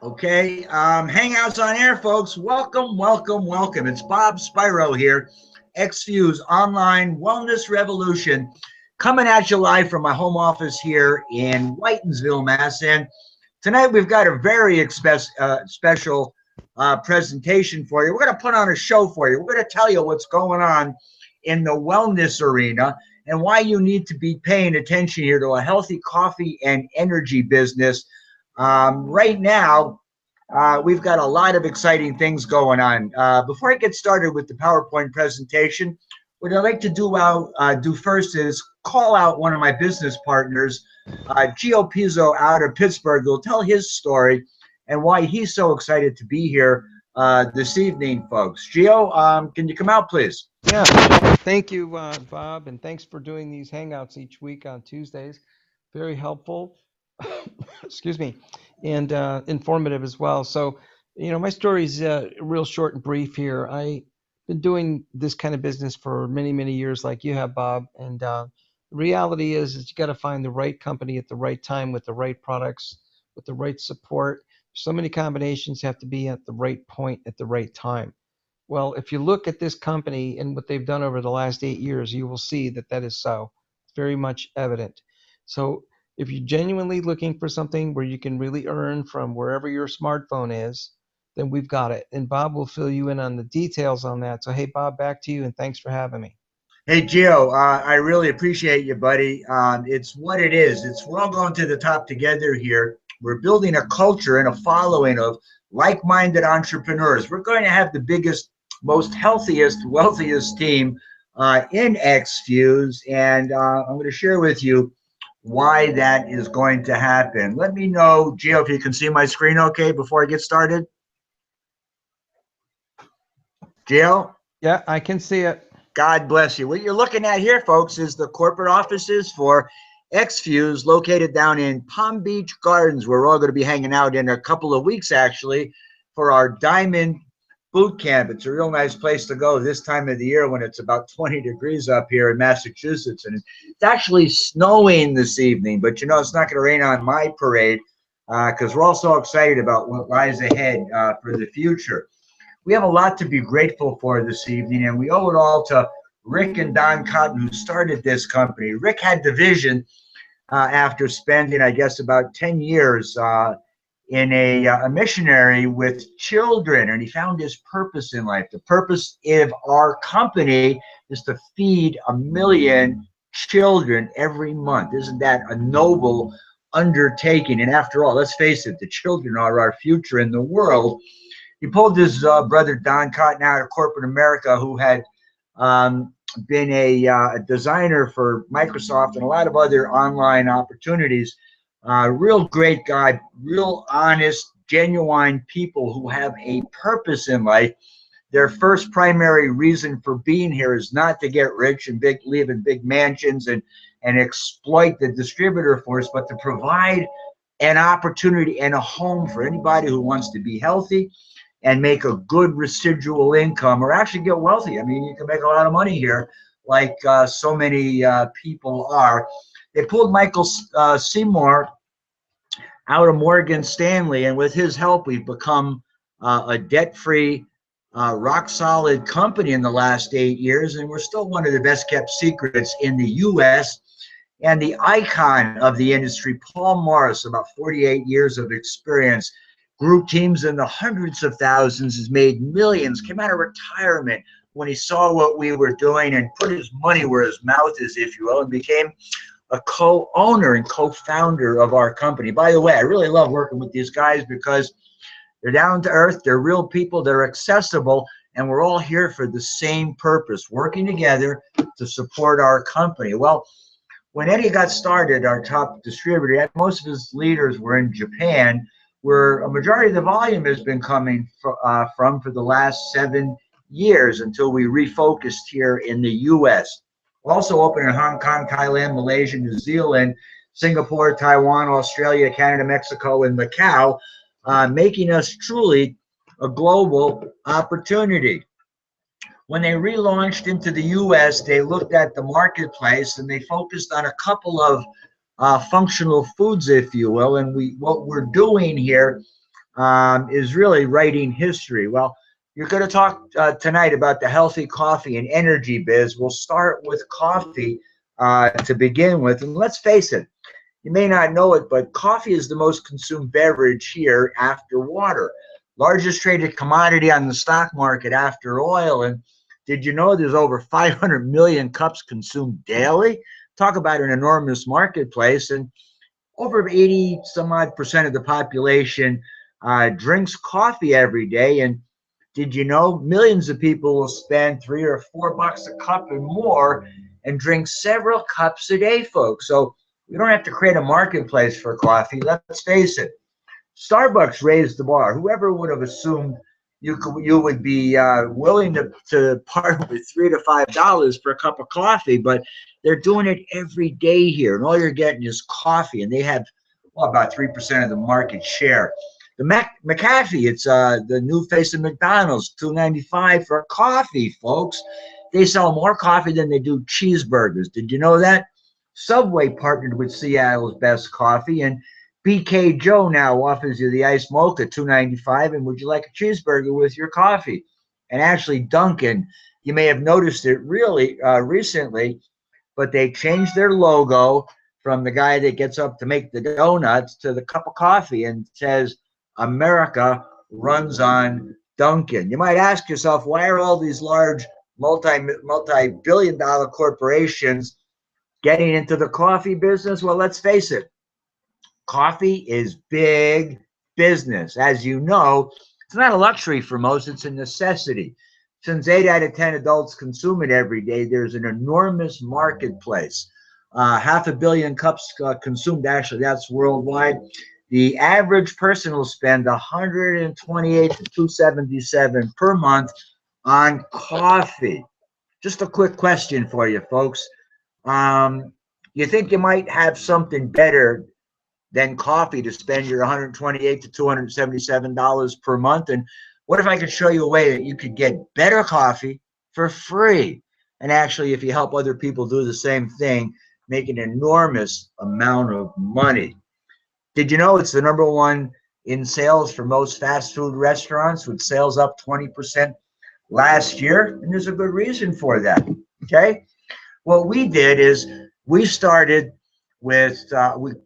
Okay, Hangouts on Air, folks. Welcome, welcome, welcome. It's Bob Spyro here, XFuse Online Wellness Revolution, coming at you live from my home office here in Whitensville, Mass. And tonight we've got a very special presentation for you. We're going to put on a show for you. We're going to tell you what's going on in the wellness arena and why you need to be paying attention here to a healthy coffee and energy business. Right now, we've got a lot of exciting things going on. Before I get started with the PowerPoint presentation, what I'd like to do first is call out one of my business partners, Gio Pizzo out of Pittsburgh, who'll tell his story and why he's so excited to be here this evening, folks. Gio, can you come out, please? Yeah, thank you, Bob, and thanks for doing these hangouts each week on Tuesdays. Very helpful, excuse me, and informative as well. So, my story is real short and brief here. I've been doing this kind of business for many, many years, like you have, Bob. And the reality is you got to find the right company at the right time with the right products, with the right support. So many combinations have to be at the right point at the right time. Well, if you look at this company and what they've done over the last 8 years, you will see that that is so. It's very much evident. So if you're genuinely looking for something where you can really earn from wherever your smartphone is, then we've got it. And Bob will fill you in on the details on that. So, hey, Bob, back to you, and thanks for having me. Hey, Gio, I really appreciate you, buddy. It's what it is. We're all going to the top together here. We're building a culture and a following of like-minded entrepreneurs. We're going to have the biggest, most healthiest, wealthiest team in XFuse, and I'm going to share with you why that is going to happen. Let me know, Gio, if you can see my screen okay before I get started. Gio? Yeah, I can see it. God bless you. What you're looking at here, folks, is the corporate offices for XFuse located down in Palm Beach Gardens, where we're all going to be hanging out in a couple of weeks, actually, for our Diamond Boot Camp. It's a real nice place to go this time of the year when it's about 20 degrees up here in Massachusetts. And it's actually snowing this evening, but it's not going to rain on my parade because we're all so excited about what lies ahead for the future. We have a lot to be grateful for this evening, and we owe it all to Rick and Don Cotton, who started this company. Rick had the vision after spending, I guess, about 10 years in a missionary with children, and he found his purpose in life. The purpose of our company is to feed 1 million children every month. Isn't that a noble undertaking? And after all, let's face it, the children are our future in the world. He pulled his brother Don Cotton out of corporate America, who had been a designer for Microsoft and a lot of other online opportunities. Real great guy, real honest, genuine people who have a purpose in life. Their first primary reason for being here is not to get rich and live in big mansions and exploit the distributor force, but to provide an opportunity and a home for anybody who wants to be healthy and make a good residual income or actually get wealthy. I mean, you can make a lot of money here, like so many people are. They pulled Michael Seymour out of Morgan Stanley, and with his help, we've become a debt-free, rock-solid company in the last 8 years, and we're still one of the best-kept secrets in the U.S. And the icon of the industry, Paul Morris, about 48 years of experience, grew teams in the hundreds of thousands, has made millions, came out of retirement when he saw what we were doing and put his money where his mouth is, if you will, and became a co-owner and co-founder of our company. By the way, I really love working with these guys because they're down to earth, they're real people, they're accessible, and we're all here for the same purpose, working together to support our company. Well, when Eddie got started, our top distributor, most of his leaders were in Japan, where a majority of the volume has been coming from for the last 7 years until we refocused here in the U.S. We're also open in Hong Kong, Thailand, Malaysia, New Zealand, Singapore, Taiwan, Australia, Canada, Mexico, and Macau, making us truly a global opportunity. When they relaunched into the U.S., they looked at the marketplace and they focused on a couple of functional foods, if you will. And what we're doing here is really writing history. Well, you're going to talk tonight about the healthy coffee and energy biz. We'll start with coffee to begin with. And let's face it, you may not know it, but coffee is the most consumed beverage here after water. Largest traded commodity on the stock market after oil. And did you know there's over 500 million cups consumed daily? Talk about an enormous marketplace. And over 80 some odd percent of the population drinks coffee every day. And did you know millions of people will spend $3 or $4 a cup and more and drink several cups a day, folks? So we don't have to create a marketplace for coffee. Let's face it. Starbucks raised the bar. Whoever would have assumed you would be willing to part with $3 to $5 for a cup of coffee, but they're doing it every day here, and all you're getting is coffee, and they have about 3% of the market share. The McAfee, it's the new face of McDonald's, $2.95 for a coffee, folks. They sell more coffee than they do cheeseburgers. Did you know that? Subway partnered with Seattle's Best Coffee, and BK Joe now offers you the iced mocha, $2.95, and would you like a cheeseburger with your coffee? And actually, Dunkin', you may have noticed it really recently, but they changed their logo from the guy that gets up to make the donuts to the cup of coffee and says, America runs on Dunkin'. You might ask yourself, why are all these large multi-billion-dollar corporations getting into the coffee business? Well, let's face it. Coffee is big business. As you know, it's not a luxury for most, it's a necessity. Since 8 out of 10 adults consume it every day, there's an enormous marketplace. 500 million cups consumed, actually, that's worldwide. The average person will spend 128 to 277 per month on coffee. Just a quick question for you, folks. You think you might have something better than coffee to spend your $128 to $277 per month? And what if I could show you a way that you could get better coffee for free? And actually, if you help other people do the same thing, make an enormous amount of money. Did you know it's the #1 in sales for most fast food restaurants, with sales up 20% last year? And there's a good reason for that, okay? What we did is we started with,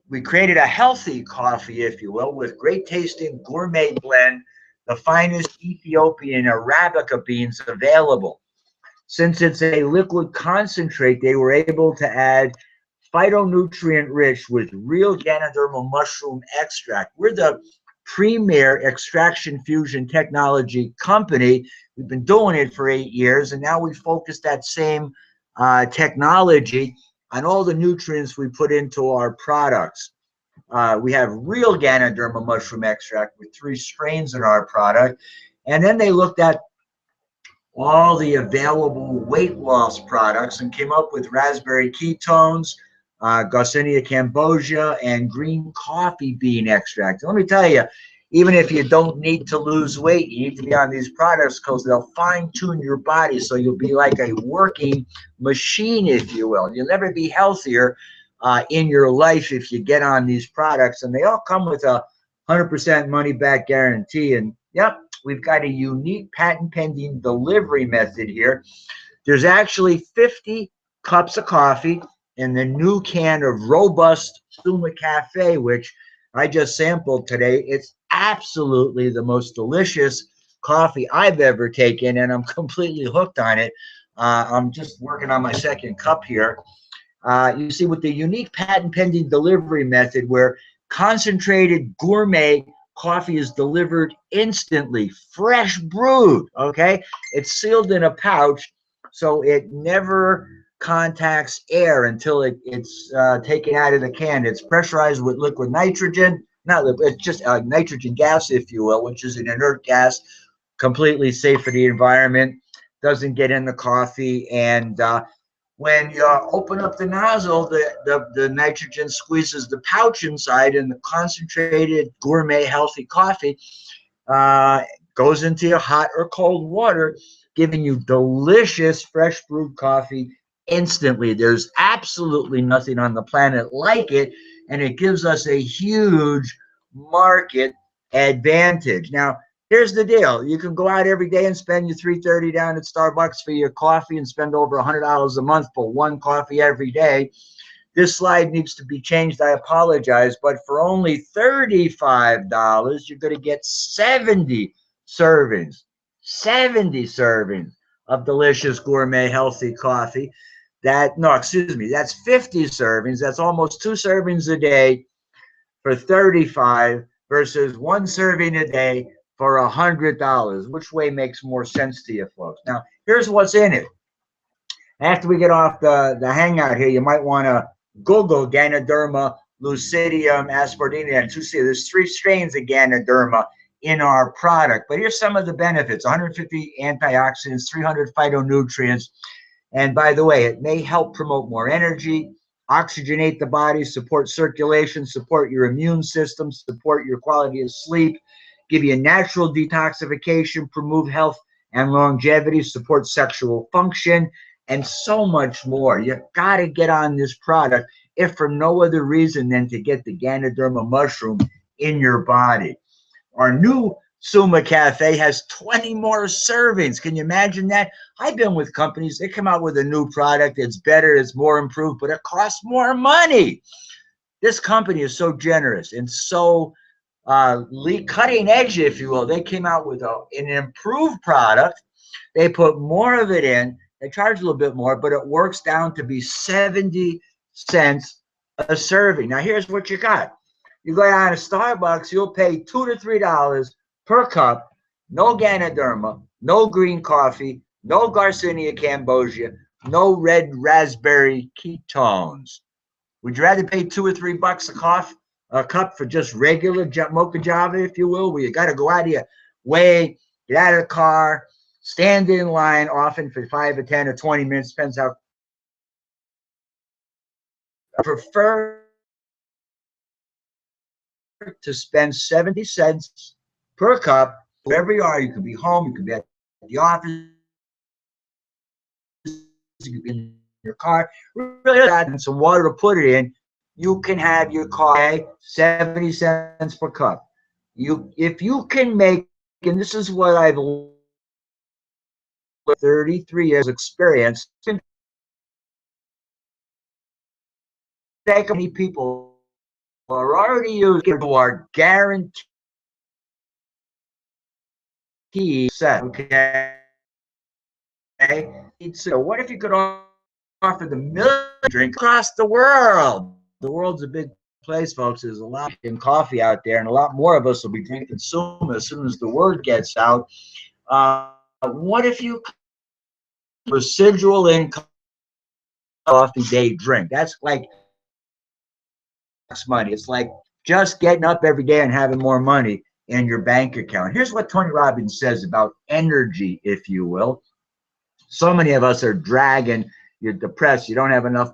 we created a healthy coffee, if you will, with great tasting gourmet blend, the finest Ethiopian Arabica beans available. Since it's a liquid concentrate, they were able to add phytonutrient rich with real Ganoderma mushroom extract. We're the premier extraction fusion technology company. We've been doing it for 8 years, and now we focus that same technology on all the nutrients we put into our products. We have real Ganoderma mushroom extract with 3 strains in our product. And then they looked at all the available weight loss products and came up with raspberry ketones, Garcinia cambogia, and green coffee bean extract. Let me tell you, even if you don't need to lose weight, you need to be on these products because they'll fine-tune your body so you'll be like a working machine, if you will. You'll never be healthier in your life if you get on these products. And they all come with a 100% money-back guarantee. And, yep, we've got a unique patent-pending delivery method here. There's actually 50 cups of coffee in the new can of Robust Suma Cafe, which I just sampled today. It's absolutely the most delicious coffee I've ever taken, and I'm completely hooked on it. I'm just working on my second cup here. You see, with the unique patent-pending delivery method where concentrated gourmet coffee is delivered instantly, fresh brewed, okay? It's sealed in a pouch, so it never contacts air until it's taken out of the can. It's pressurized with liquid nitrogen, not liquid, it's just nitrogen gas, if you will, which is an inert gas, completely safe for the environment, doesn't get in the coffee. And when you open up the nozzle, the nitrogen squeezes the pouch inside, and the concentrated gourmet healthy coffee goes into your hot or cold water, giving you delicious fresh brewed coffee instantly. There's absolutely nothing on the planet like it, and it gives us a huge market advantage. Now, here's the deal. You can go out every day and spend your $3.30 down at Starbucks for your coffee and spend over $100 a month for one coffee every day. This slide needs to be changed. I apologize, but for only $35, you're going to get 70 servings. 70 servings of delicious gourmet healthy coffee. That's 50 servings. That's almost 2 servings a day for 35 versus 1 serving a day for $100. Which way makes more sense to you folks? Now, here's what's in it. After we get off the hangout here, you might want to Google Ganoderma lucidium aspardina and there's 3 strains of Ganoderma in our product. But here's some of the benefits: 150 antioxidants, 300 phytonutrients. And by the way, it may help promote more energy, oxygenate the body, support circulation, support your immune system, support your quality of sleep, give you a natural detoxification, promote health and longevity, support sexual function, and so much more. You got to get on this product, if for no other reason than to get the Ganoderma mushroom in your body. Our new Suma Cafe has 20 more servings. Can you imagine that? I've been with companies, they come out with a new product, it's better, it's more improved, but it costs more money. This company is so generous and so cutting edge, if you will. They came out with an improved product. They put more of it in. They charge a little bit more, but it works down to be 70 cents a serving. Now, here's what you got. You go down to Starbucks, you'll pay $2 to $3 per cup. No Ganoderma, no green coffee, no Garcinia cambogia, no red raspberry ketones. Would you rather pay $2 or $3 a cup for just regular mocha java, if you will, where you got to go out of your way, get out of the car, stand in line often for 5 or 10 or 20 minutes, depends how. I prefer to spend 70 cents per cup wherever you are. You could be home, you could be at the office, you could be in your car, really, and some water to put it in. You can have your coffee 70 cents per cup. If you can make, and this is what I've learned, 33 years experience, many people are already using who are guaranteed set. Okay. So what if you could offer the million drink across the world? The world's a big place, folks. There's a lot in coffee out there, and a lot more of us will be drinking Suma as soon as the word gets out. What if you residual income coffee day drink? That's like money. It's like just getting up every day and having more money in your bank account. Here's what Tony Robbins says about energy, if you will. So many of us are dragging. You're depressed. You don't have enough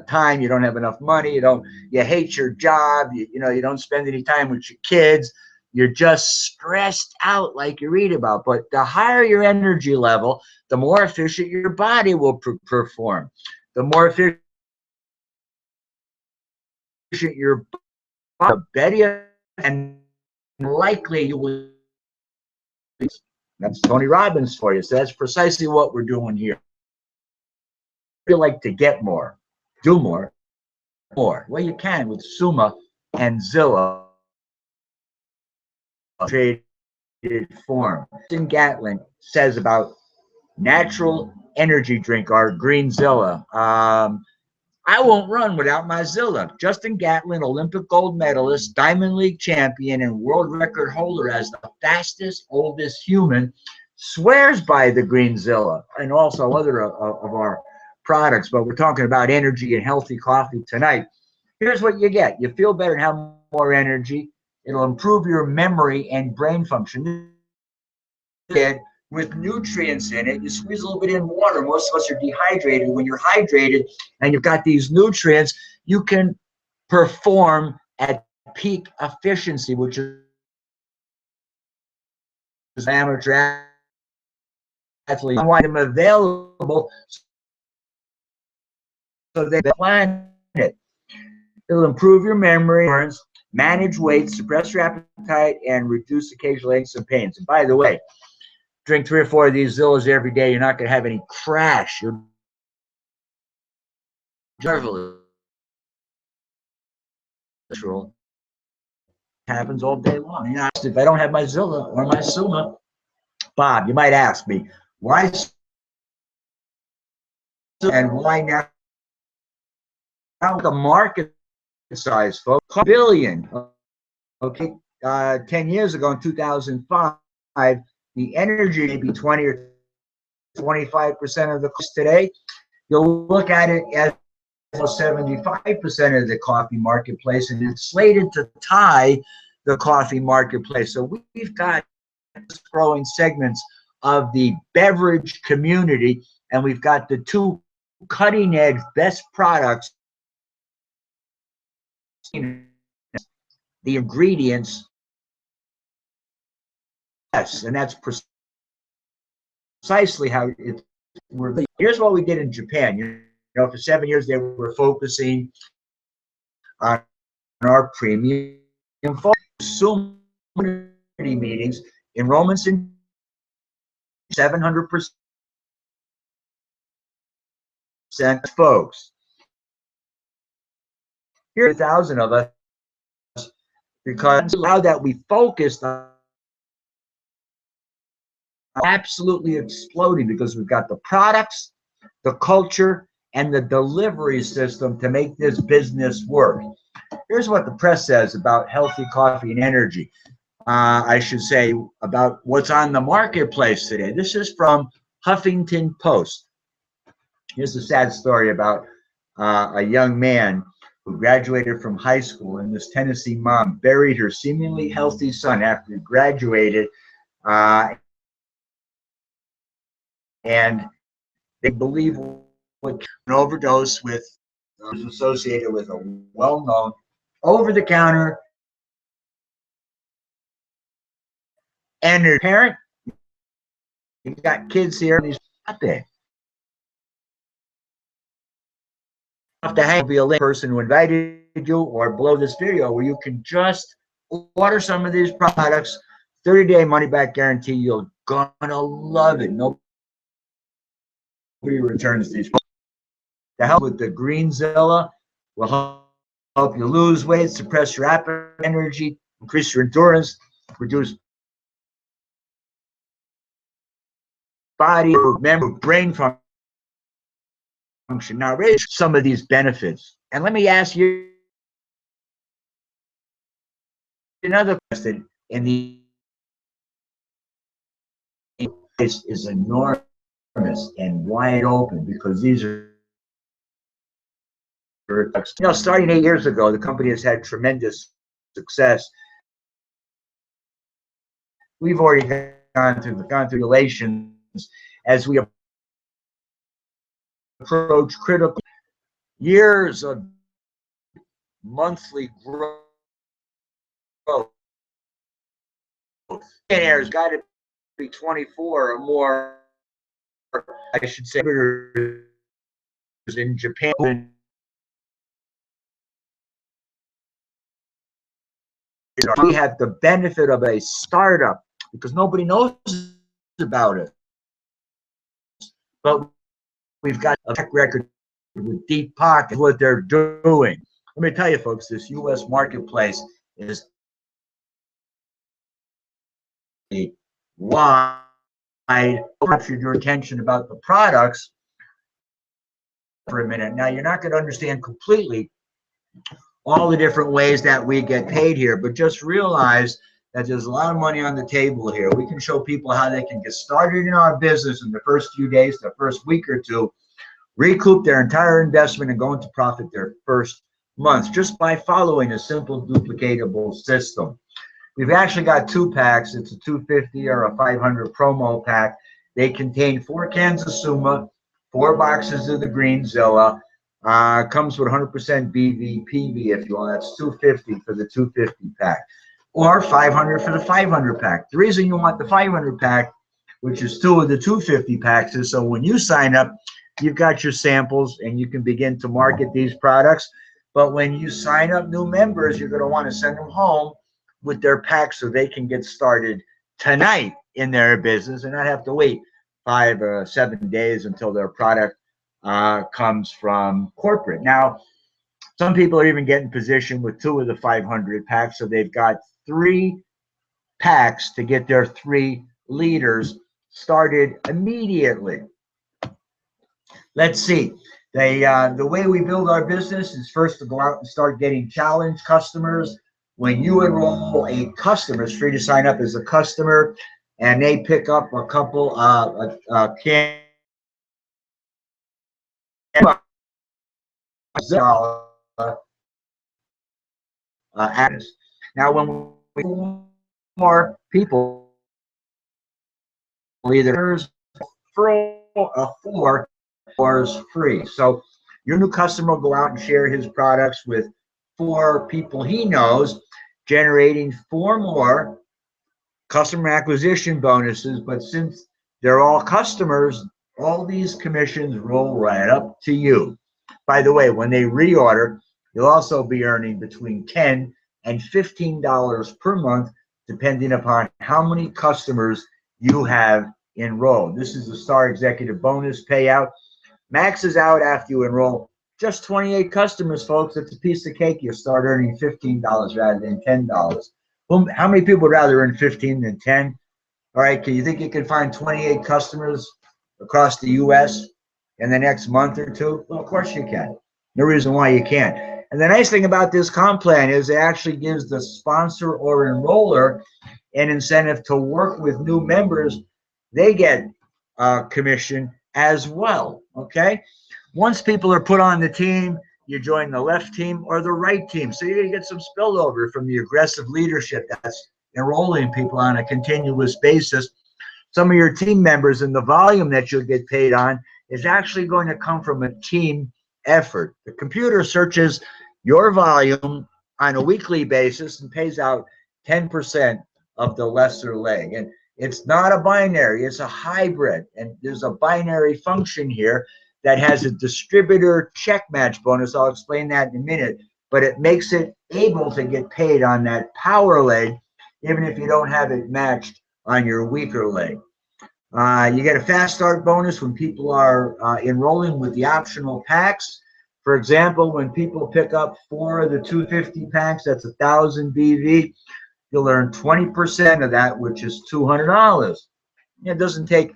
time. You don't have enough money. You hate your job. You don't spend any time with your kids. You're just stressed out, like you read about. But the higher your energy level, the more efficient your body will perform. The more efficient your body, the better and likely you will. That's Tony Robbins for you. So that's precisely what we're doing here. Feel like to get more, do more. Well, you can with Suma and Zilla traded form. Justin Gatlin says about natural energy drink, our Green Zilla. I won't run without my Zilla. Justin Gatlin, Olympic gold medalist, Diamond League champion, and world record holder as the fastest, oldest human, swears by the Green Zilla and also other of our products. But we're talking about energy and healthy coffee tonight. Here's what you get. You feel better and have more energy. It'll improve your memory and brain function. With nutrients in it, you squeeze a little bit in water. Most of us are dehydrated. When you're hydrated and you've got these nutrients, you can perform at peak efficiency, which is amateur athlete. I want them available so they plan it. It'll improve your memory, manage weight, suppress your appetite, and reduce occasional aches and pains. And by the way, drink 3 or 4 of these Zillas every day. You're not going to have any crash. You're marvelous. Happens all day long. You know, if I don't have my Zilla or my Suma, Bob, you might ask me, why and why now? Now the market size, folks, $1 billion. Okay, 10 years ago in 2005, the energy may be 20 or 25% of the cost today. You'll look at it as 75% of the coffee marketplace, and it's slated to tie the coffee marketplace. So we've got growing segments of the beverage community, and we've got the 2 cutting edge best products, the ingredients. Yes, and that's precisely how it works. Here's what we did in Japan. You know, for 7 years they were focusing on our premium Suma meetings, enrollments in 700% folks. Here are 1,000 of us, because now that we focused on absolutely exploding, because we've got the products, the culture, and the delivery system to make this business work. Here's what the press says about healthy coffee and energy. I should say about what's on the marketplace today. This is from Huffington Post. Here's a sad story about a young man who graduated from high school, and this Tennessee mom buried her seemingly healthy son after he graduated, and they believe what an overdose with was associated with a well-known over-the-counter energy. Parent, you got kids here, and he's not there. Have to have be a link person who invited you, or below this video, where you can just order some of these products, 30-day money-back guarantee. You're gonna love it. Nobody returns these. To help with the Green Zilla will help you lose weight, suppress your appetite, energy, increase your endurance, reduce body, memory, brain function. Now, raise some of these benefits. And let me ask you another question. In the is enormous and wide open, because these are, you know, starting 8 years ago, the company has had tremendous success. We've already gone through relations as we approach critical years of monthly growth. Millionaires got to be 24 or more, I should say, in Japan. We have the benefit of a startup because nobody knows about it. But we've got a track record with deep pockets, what they're doing. Let me tell you, folks, this U.S. marketplace is wide. Captured your attention about the products for a minute. Now, you're not going to understand completely all the different ways that we get paid here, but just realize that there's a lot of money on the table here. We can show people how they can get started in our business in the first few days, the first week or two, recoup their entire investment and go into profit their first month just by following a simple duplicatable system. We've actually got 2 packs. It's a 250 or a 500 promo pack. They contain 4 cans of Suma, 4 boxes of the Green Zilla. Comes with 100% BVPV if you want. That's 250 for the 250 pack, or 500 for the 500 pack. The reason you want the 500 pack, which is 2 of the 250 packs, is so when you sign up, you've got your samples and you can begin to market these products. But when you sign up new members, you're going to want to send them home with their pack so they can get started tonight in their business and not have to wait 5 or 7 days until their product comes from corporate. Now, some people are even getting positioned with 2 of the 500 packs, so they've got 3 packs to get their 3 leaders started immediately. Let's see. The way we build our business is first to go out and start getting challenge customers. When you enroll a customer, it's free to sign up as a customer, and they pick up a couple can now when we more people either for 4 or is free. So your new customer will go out and share his products with 4 people he knows, generating 4 more customer acquisition bonuses. But since they're all customers, all these commissions roll right up to you. By the way, when they reorder, you'll also be earning between $10 and $15 per month, depending upon how many customers you have enrolled. This is the Star Executive Bonus payout. Maxes out after you enroll just 28 customers, folks. It's a piece of cake. You start earning $15 rather than $10. Well, how many people would rather earn 15 than 10? All right, can you think you can find 28 customers across the U.S. in the next month or 2? Well, of course you can. No reason why you can't. And the nice thing about this comp plan is it actually gives the sponsor or enroller an incentive to work with new members. They get commission as well, okay? Once people are put on the team, you join the left team or the right team. So you're going to get some spillover from the aggressive leadership that's enrolling people on a continuous basis. Some of your team members and the volume that you'll get paid on is actually going to come from a team effort. The computer searches your volume on a weekly basis and pays out 10% of the lesser leg. And it's not a binary, it's a hybrid. And there's a binary function here that has a distributor check match bonus. I'll explain that in a minute, but it makes it able to get paid on that power leg, even if you don't have it matched on your weaker leg. You get a fast start bonus when people are enrolling with the optional packs. For example, when people pick up 4 of the 250 packs, that's 1,000 BV, you'll earn 20% of that, which is $200. It doesn't take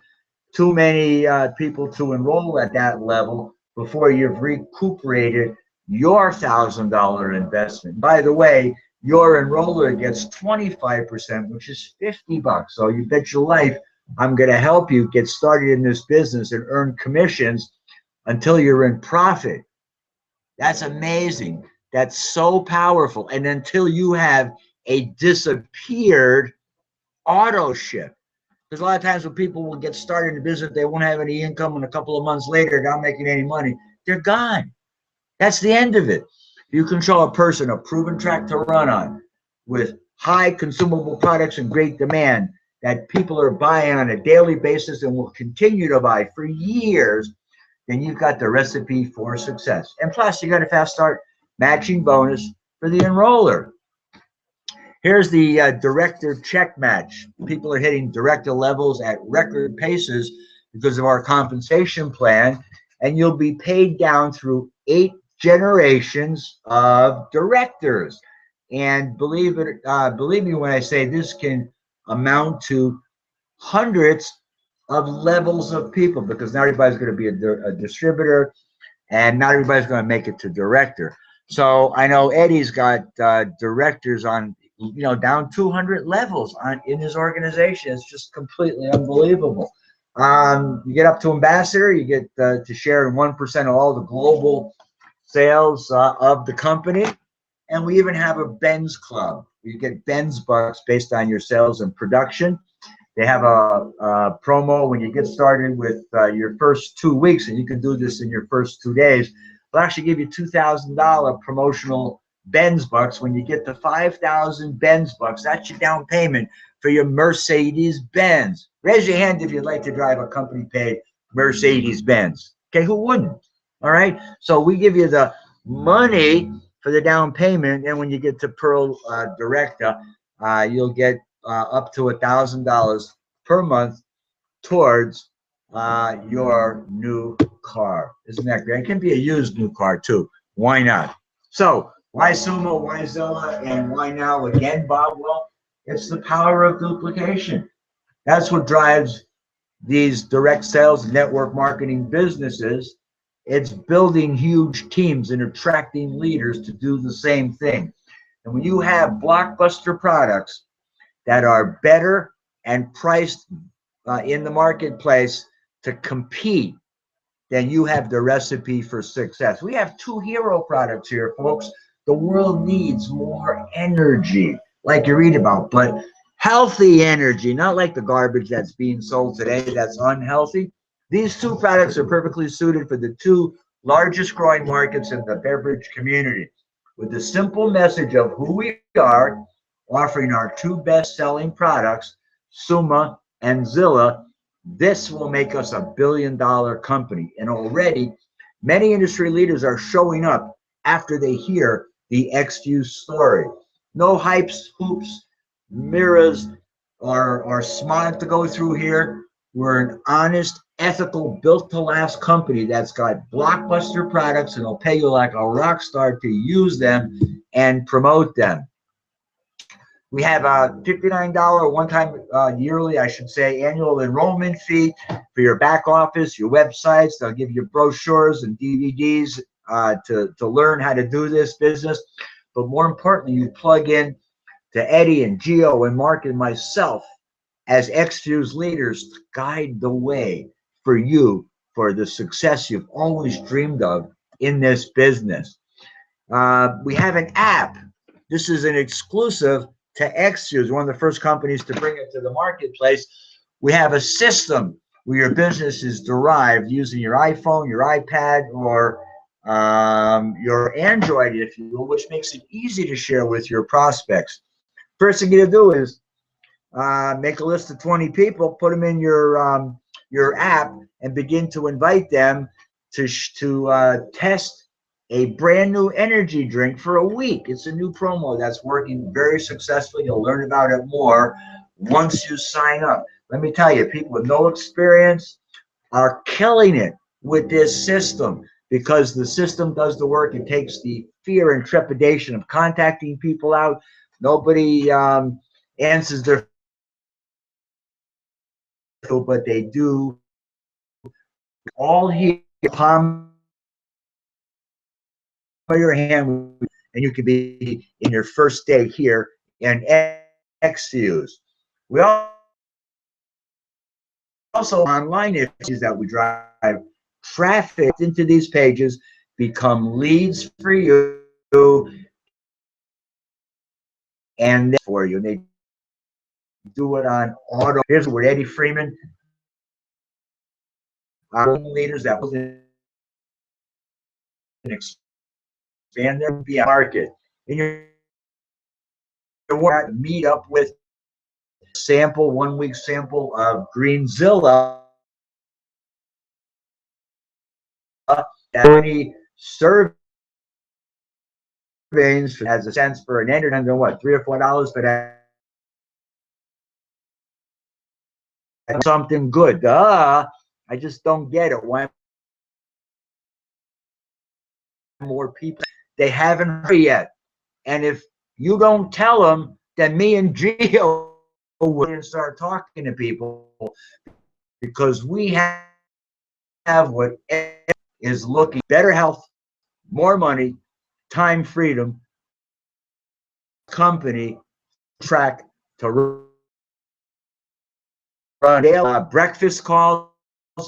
too many people to enroll at that level before you've recuperated your $1,000 investment. By the way, your enroller gets 25%, which is $50. So you bet your life I'm going to help you get started in this business and earn commissions until you're in profit. That's amazing. That's so powerful. And until you have a disappeared auto ship. Because a lot of times when people will get started in the business, they won't have any income, and a couple of months later, they're not making any money. They're gone. That's the end of it. You control a person, a proven track to run on, with high consumable products and great demand that people are buying on a daily basis and will continue to buy for years, then you've got the recipe for success. And plus, you got a fast start matching bonus for the enroller. Here's the director check match. People are hitting director levels at record paces because of our compensation plan, and you'll be paid down through 8 generations of directors. And believe me when I say this can amount to hundreds of levels of people, because not everybody's going to be a distributor, and not everybody's going to make it to director. So I know Eddie's got directors on, down 200 levels in his organization. It's just completely unbelievable. You get up to ambassador, you get to share in 1% of all the global sales of the company. And we even have a Benz club. You get Benz bucks based on your sales and production. They have a promo when you get started with your first 2 weeks, and you can do this in your first 2 days. They'll actually give you $2,000 promotional Benz bucks. When you get the 5,000 Benz bucks, that's your down payment for your Mercedes Benz. Raise your hand if you'd like to drive a company paid Mercedes Benz. Okay, who wouldn't? All right, so we give you the money for the down payment. And when you get to Pearl Directa, you'll get up to $1,000 per month towards your new car. Isn't that great? It can be a used new car too. Why not? So why Sumo, why Zilla, and why now again, Bob? Well, it's the power of duplication. That's what drives these direct sales network marketing businesses. It's building huge teams and attracting leaders to do the same thing. And when you have blockbuster products that are better and priced in the marketplace to compete, then you have the recipe for success. We have two hero products here, folks. The world needs more energy, like you read about, but healthy energy, not like the garbage that's being sold today that's unhealthy. These two products are perfectly suited for the two largest growing markets in the beverage community. With the simple message of who we are, offering our two best-selling products, Suma and Zilla, this will make us a billion-dollar company. And already, many industry leaders are showing up after they hear the XFuse story. No hypes, hoops, mirrors, or smart to go through here. We're an honest, ethical, built-to-last company that's got blockbuster products and will pay you like a rock star to use them and promote them. We have a $59 one-time yearly, I should say, annual enrollment fee for your back office, your websites. They'll give you brochures and DVDs to learn how to do this business. But more importantly, you plug in to Eddie and Gio and Mark and myself as XFuse leaders to guide the way for you for the success you've always dreamed of in this business. We have an app. This is an exclusive to XFuse, one of the first companies to bring it to the marketplace. We have a system where your business is derived using your iPhone, your iPad, or your Android, if you will, which makes it easy to share with your prospects. First thing you do is make a list of 20 people, put them in your app, and begin to invite them to test a brand new energy drink for a week. It's a new promo that's working very successfully. You'll learn about it more once you sign up. Let me tell you, people with no experience are killing it with this system because the system does the work. It takes the fear and trepidation of contacting people out. Nobody answers their phone, but they do all here. Palm your hand, and you could be in your first day here in XFuse. We also online issues that we drive traffic into these pages, become leads for you, and for you. And they do it on auto. Here's where Eddie Freeman, our leaders that was expand their market. And you're meet up with sample, 1 week sample of Greenzilla. Any surveys has a sense for an energy, and what, $3 or $4 for that. Something good. I just don't get it. Why more people? They haven't heard yet. And if you don't tell them, then me and Gio will start talking to people, because we have what is looking: better health, more money, time freedom, company track to run daily breakfast calls.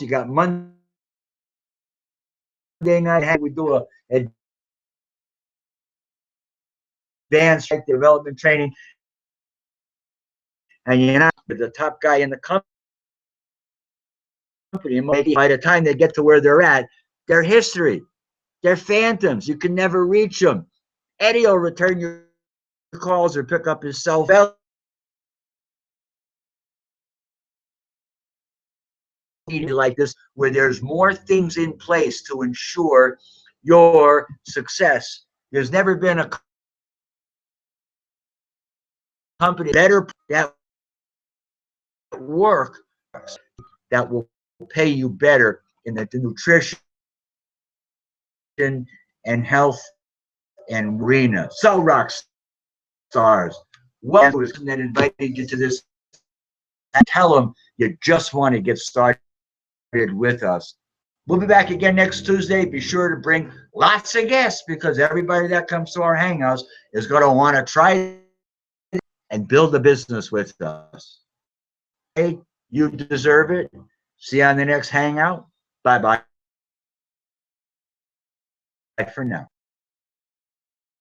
You got Monday night. We do a advanced development training, and you're not the top guy in the company. Maybe by the time they get to where they're at, they're history. They're phantoms. You can never reach them. Eddie will return your calls or pick up his cell phone. Like this, where there's more things in place to ensure your success There's never been a company better that work that will pay you better in the nutrition and health and arena. So rock stars, what was that invited you to this? Tell them you just want to get started with us. We'll be back again next Tuesday. Be sure to bring lots of guests because everybody that comes to our hangouts is going to want to try and build a business with us. Hey, you deserve it. See you on the next hangout. Bye-bye for now.